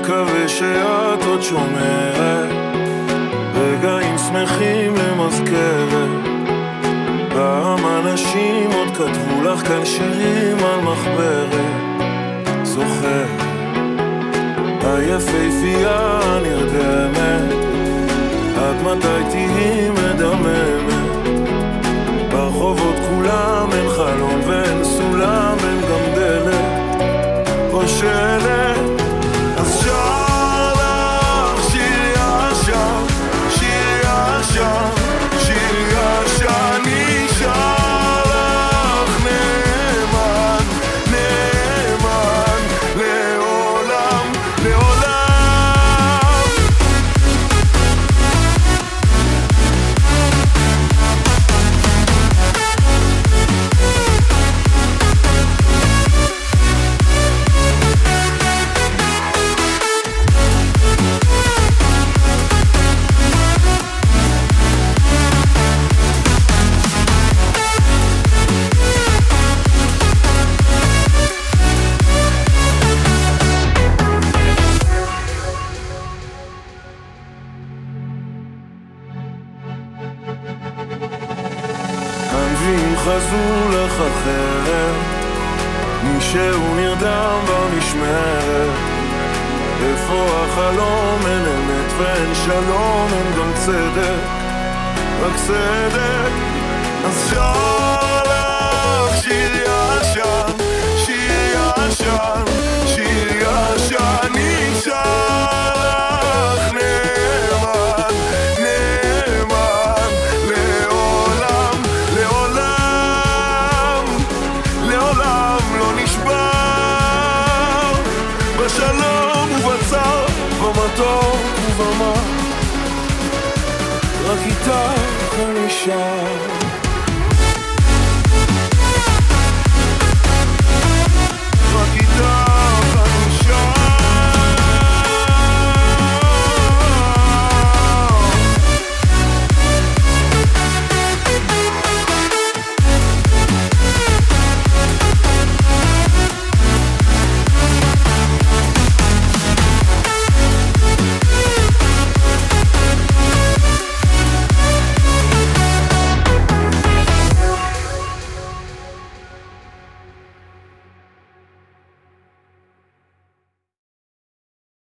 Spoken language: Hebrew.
מקווה שאת עוד שומרת, רגעים שמחים למזכרת. פעם אנשים עוד כתבו לך כאן שירים על מחברת. זוכר, היפהפייה נרדמת, עד מתי תהי מדממת? ברחובות כולם אין חלון ואין סולם, אין גם דלת או שלט. אז שר לך שיר ישן, שיר ישן, שיר ישן, נשאר לך נאמן, נאמן, לעולם, לעולם. הנביאים חזו לך אחרת, מישהו נרדם במשמרת. איפה החלום? אין אמת ואין שלום, אין גם צדק, רק צדק. אז שר לך שיר ישן, שיר ישן, שיר ישן, נשאר לך נאמן, נאמן, לעולם, לעולם, לעולם לא נשבר. בשלום ובצר, במתוק ובמה, רק איתך אני שר.